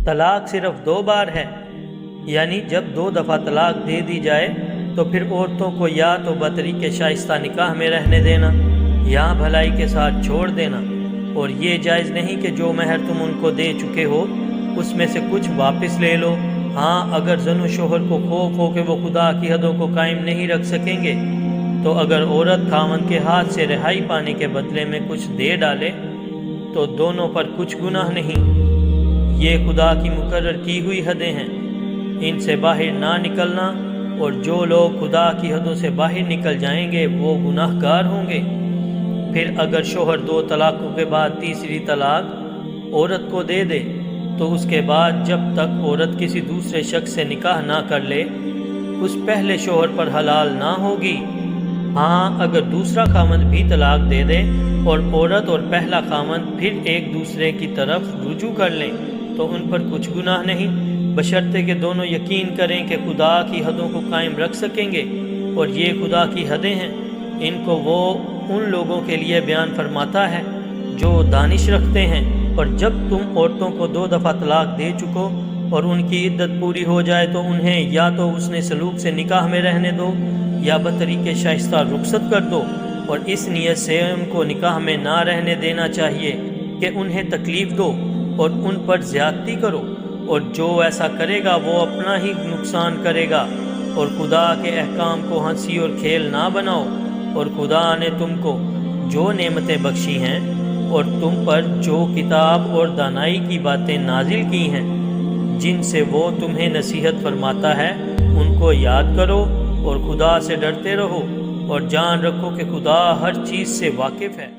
طلاق صرف 2 بار ہے، یعنی جب 2 دفعہ طلاق دے دی جائے تو پھر عورتوں کو یا تو بطریق شائستہ نکاح میں رہنے دینا یا بھلائی کے ساتھ چھوڑ دینا، اور یہ جائز نہیں کہ جو مہر تم ان کو دے چکے ہو اس میں سے کچھ واپس لے لو۔ ہاں، اگر زن و شوہر کو خوف ہو کہ وہ خدا کی حدوں کو قائم نہیں رکھ سکیں گے تو اگر عورت خاوند کے ہاتھ سے رہائی پانے کے بدلے میں کچھ دے ڈالے تو دونوں پر کچھ گناہ نہیں۔ یہ خدا کی مقرر کی ہوئی حدیں ہیں، ان سے باہر نہ نکلنا، اور جو لوگ خدا کی حدوں سے باہر نکل جائیں گے وہ گناہ گار ہوں گے۔ پھر اگر شوہر 2 طلاقوں کے بعد تیسری طلاق عورت کو دے دے تو اس کے بعد جب تک عورت کسی دوسرے شخص سے نکاح نہ کر لے اس پہلے شوہر پر حلال نہ ہوگی۔ ہاں، اگر دوسرا خاوند بھی طلاق دے دے اور عورت اور پہلا خاوند پھر ایک دوسرے کی طرف رجوع کر لیں تو ان پر کچھ گناہ نہیں، بشرطے کہ دونوں یقین کریں کہ خدا کی حدوں کو قائم رکھ سکیں گے، اور یہ خدا کی حدیں ہیں، ان کو وہ ان لوگوں کے لیے بیان فرماتا ہے جو دانش رکھتے ہیں۔ اور جب تم عورتوں کو 2 دفعہ طلاق دے چکو اور ان کی عدت پوری ہو جائے تو انہیں یا تو حسن سلوک سے نکاح میں رہنے دو یا بطریق شائستہ رخصت کر دو، اور اس نیت سے ان کو نکاح میں نہ رہنے دینا چاہیے کہ انہیں تکلیف دو اور ان پر زیادتی کرو، اور جو ایسا کرے گا وہ اپنا ہی نقصان کرے گا، اور خدا کے احکام کو ہنسی اور کھیل نہ بناؤ۔ اور خدا نے تم کو جو نعمتیں بخشی ہیں اور تم پر جو کتاب اور دانائی کی باتیں نازل کی ہیں جن سے وہ تمہیں نصیحت فرماتا ہے ان کو یاد کرو اور خدا سے ڈرتے رہو، اور جان رکھو کہ خدا ہر چیز سے واقف ہے۔